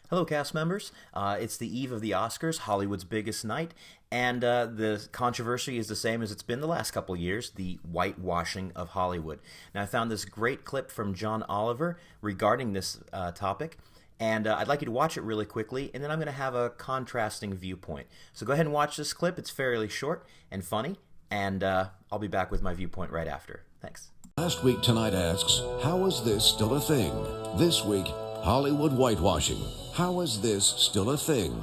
Hello, cast members. It's the eve of the Oscars, Hollywood's biggest night, and the controversy is the same as it's been the last couple of years, the whitewashing of Hollywood. Now, I found this great clip from John Oliver regarding this topic, and I'd like you to watch it really quickly, and then I'm going to have a contrasting viewpoint. So go ahead and watch this clip. It's fairly short and funny, and I'll be back with my viewpoint right after. Thanks. Last Week Tonight asks, how is this still a thing? This week, Hollywood whitewashing. How is this still a thing?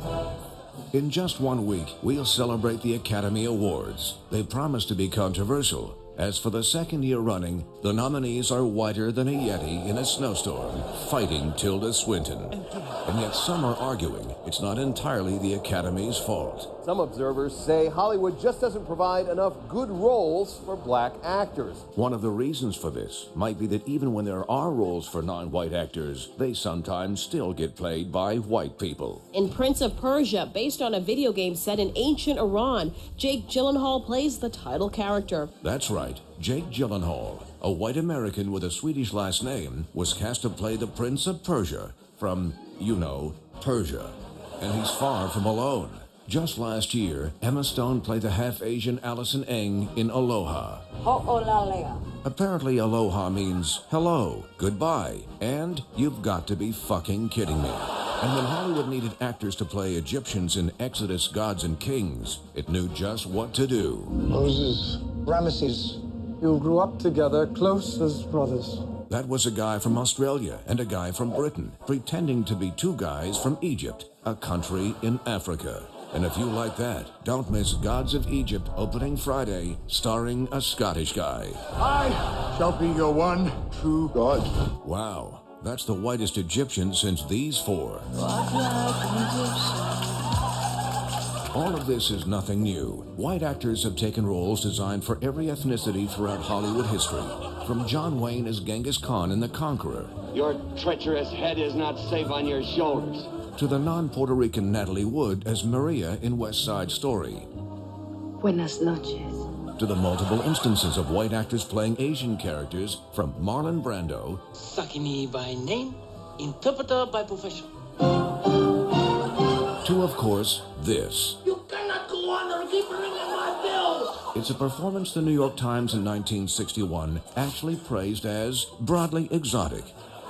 In just 1 week, we'll celebrate the Academy Awards. They promise to be controversial, as for the second year running, the nominees are whiter than a Yeti in a snowstorm, fighting Tilda Swinton. And yet some are arguing it's not entirely the Academy's fault. Some observers say Hollywood just doesn't provide enough good roles for black actors. One of the reasons for this might be that even when there are roles for non-white actors, they sometimes still get played by white people. In Prince of Persia, based on a video game set in ancient Iran, Jake Gyllenhaal plays the title character. That's right. Jake Gyllenhaal, a white American with a Swedish last name, was cast to play the Prince of Persia from, Persia. And he's far from alone. Just last year, Emma Stone played the half-Asian Allison Eng in Aloha. Ho'olalea. Apparently, Aloha means hello, goodbye, and you've got to be fucking kidding me. And when Hollywood needed actors to play Egyptians in Exodus Gods and Kings, it knew just what to do. Moses, Ramesses, you grew up together, close as brothers. That was a guy from Australia and a guy from Britain, pretending to be two guys from Egypt, a country in Africa. And if you like that, don't miss Gods of Egypt opening Friday, starring a Scottish guy. I shall be your one true God. Wow, that's the whitest Egyptian since these four. All of this is nothing new. White actors have taken roles designed for every ethnicity throughout Hollywood history. From John Wayne as Genghis Khan in The Conqueror. Your treacherous head is not safe on your shoulders. To the non-Puerto Rican Natalie Wood as Maria in West Side Story. Buenas noches. To the multiple instances of white actors playing Asian characters, from Marlon Brando. Sakimi by name, interpreter by profession. To, of course, this. You cannot go on and keep ringing my bells. It's a performance the New York Times in 1961 actually praised as broadly exotic.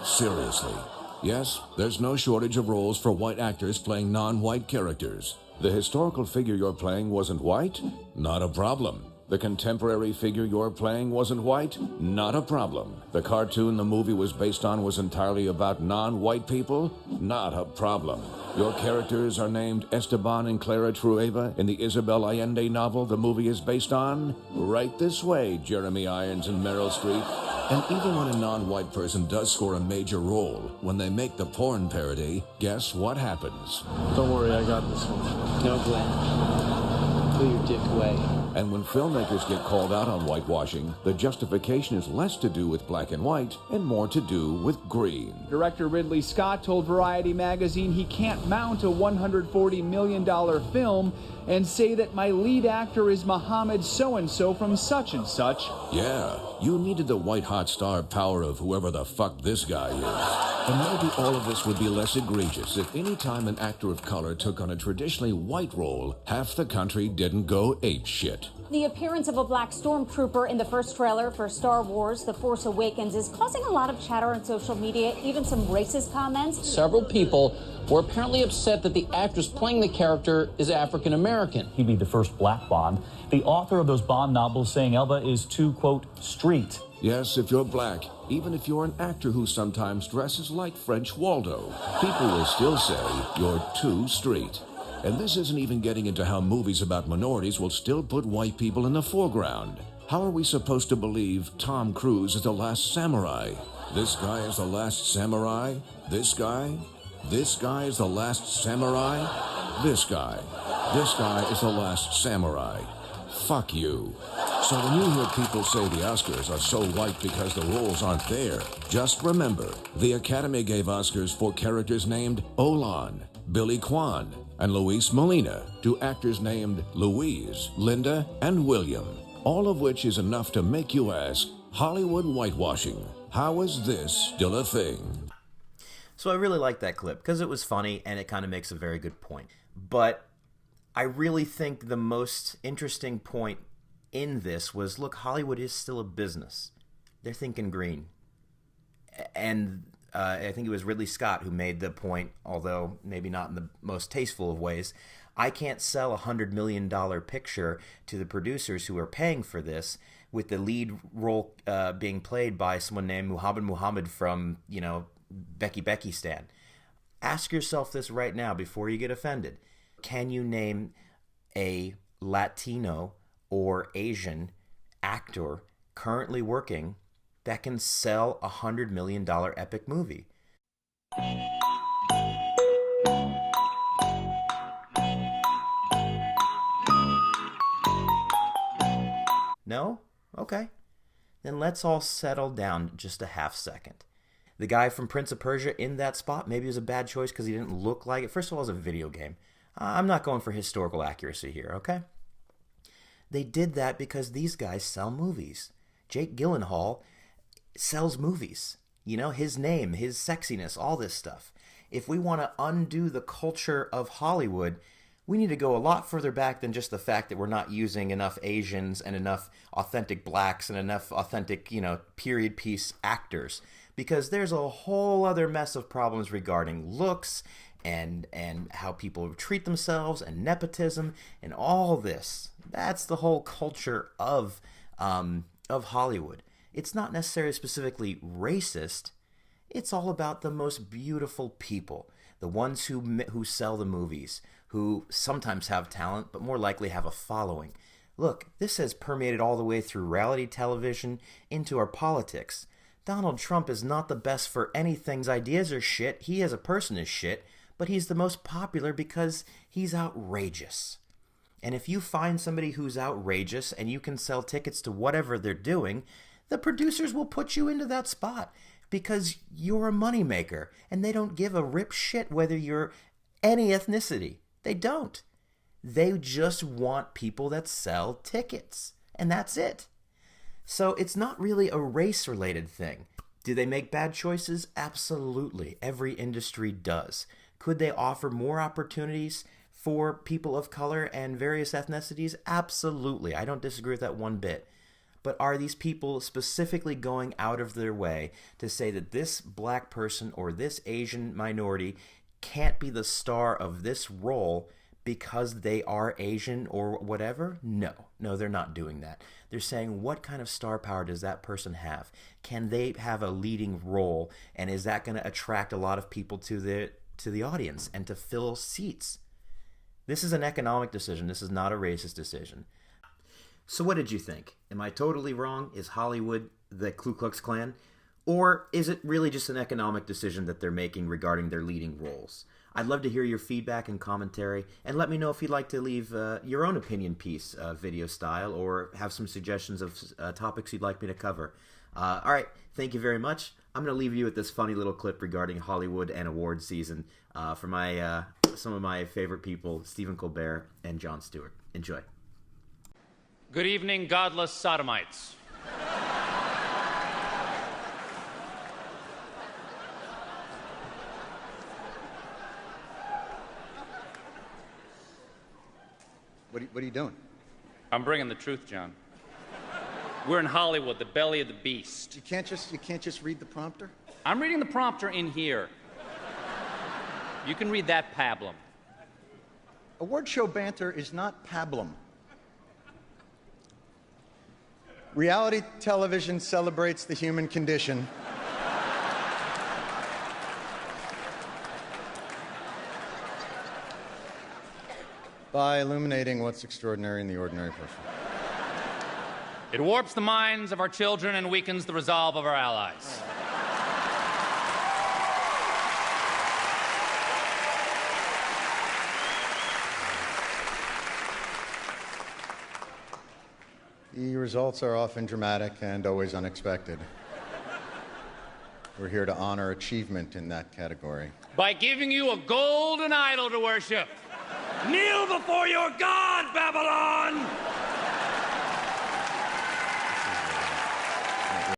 Seriously. Yes, there's no shortage of roles for white actors playing non-white characters. The historical figure you're playing wasn't white? Not a problem. The contemporary figure you're playing wasn't white? Not a problem. The cartoon the movie was based on was entirely about non-white people? Not a problem. Your characters are named Esteban and Clara Trueba in the Isabel Allende novel the movie is based on? Right this way, Jeremy Irons and Meryl Streep. And even when a non-white person does score a major role, when they make the porn parody, guess what happens? Don't worry, I got this one. No, Glenn. Put your dick away. And when filmmakers get called out on whitewashing, the justification is less to do with black and white and more to do with green. Director Ridley Scott told Variety magazine he can't mount a $140 million film and say that my lead actor is Mohammed so-and-so from such and such. Yeah, you needed the white-hot star power of whoever the fuck this guy is. And maybe all of this would be less egregious if any time an actor of color took on a traditionally white role, half the country didn't go apeshit. The appearance of a black stormtrooper in the first trailer for Star Wars The Force Awakens is causing a lot of chatter on social media, even some racist comments. Several people were apparently upset that the actress playing the character is African American. He'd be the first black Bond. The author of those Bond novels saying Elba is too, quote, street. Yes, if you're black, even if you're an actor who sometimes dresses like French Waldo, people will still say you're too street. And this isn't even getting into how movies about minorities will still put white people in the foreground. How are we supposed to believe Tom Cruise is the last samurai? This guy is the last samurai? This guy? This guy is the last samurai? This guy. This guy is the last samurai. Fuck you. So when you hear people say the Oscars are so white because the roles aren't there, just remember, the Academy gave Oscars for characters named Olan, Billy Kwan, and Luis Molina to actors named Louise, Linda, and William, all of which is enough to make you ask, Hollywood whitewashing, how is this still a thing? So I really liked that clip because it was funny and it kind of makes a very good point. But I really think the most interesting point in this was, look, Hollywood is still a business. They're thinking green. And I think it was Ridley Scott who made the point, although maybe not in the most tasteful of ways. I can't sell a $100 million picture to the producers who are paying for this with the lead role being played by someone named Muhammad from, Becky Stan. Ask yourself this right now before you get offended. Can you name a Latino or Asian actor currently working that can sell a $100 million epic movie? No? Okay. Then let's all settle down just a half second. The guy from Prince of Persia in that spot, maybe it was a bad choice because he didn't look like it. First of all, it was a video game. I'm not going for historical accuracy here, okay? They did that because these guys sell movies. Jake Gyllenhaal sells movies. His name, his sexiness, all this stuff. If we want to undo the culture of Hollywood, we need to go a lot further back than just the fact that we're not using enough Asians and enough authentic blacks and enough authentic, period piece actors. Because there's a whole other mess of problems regarding looks and how people treat themselves and nepotism and all this. That's the whole culture of Hollywood. It's not necessarily specifically racist. It's all about the most beautiful people, the ones who sell the movies, who sometimes have talent, but more likely have a following. Look, this has permeated all the way through reality television into our politics. Donald Trump is not the best for anything. His ideas are shit. He as a person is shit, but he's the most popular because he's outrageous. And if you find somebody who's outrageous and you can sell tickets to whatever they're doing, the producers will put you into that spot because you're a moneymaker and they don't give a rip shit whether you're any ethnicity. They don't. They just want people that sell tickets, and that's it. So it's not really a race-related thing. Do they make bad choices? Absolutely. Every industry does. Could they offer more opportunities for people of color and various ethnicities? Absolutely. I don't disagree with that one bit. But are these people specifically going out of their way to say that this black person or this Asian minority can't be the star of this role because they are Asian or whatever? No, they're not doing that. They're saying, what kind of star power does that person have? Can they have a leading role? And is that going to attract a lot of people to the audience and to fill seats? This is an economic decision. This is not a racist decision. So what did you think? Am I totally wrong? Is Hollywood the Ku Klux Klan? Or is it really just an economic decision that they're making regarding their leading roles? I'd love to hear your feedback and commentary, and let me know if you'd like to leave your own opinion piece, video style, or have some suggestions of topics you'd like me to cover. All right, thank you very much. I'm going to leave you with this funny little clip regarding Hollywood and award season from some of my favorite people, Stephen Colbert and Jon Stewart. Enjoy. Good evening, godless sodomites. What are you doing? I'm bringing the truth, John. We're in Hollywood, the belly of the beast. You can't just read the prompter? I'm reading the prompter in here. You can read that pablum. Award show banter is not pablum. Reality television celebrates the human condition. By illuminating what's extraordinary in the ordinary person. It warps the minds of our children and weakens the resolve of our allies. The results are often dramatic and always unexpected. We're here to honor achievement in that category. By giving you a golden idol to worship. Kneel before your God, Babylon!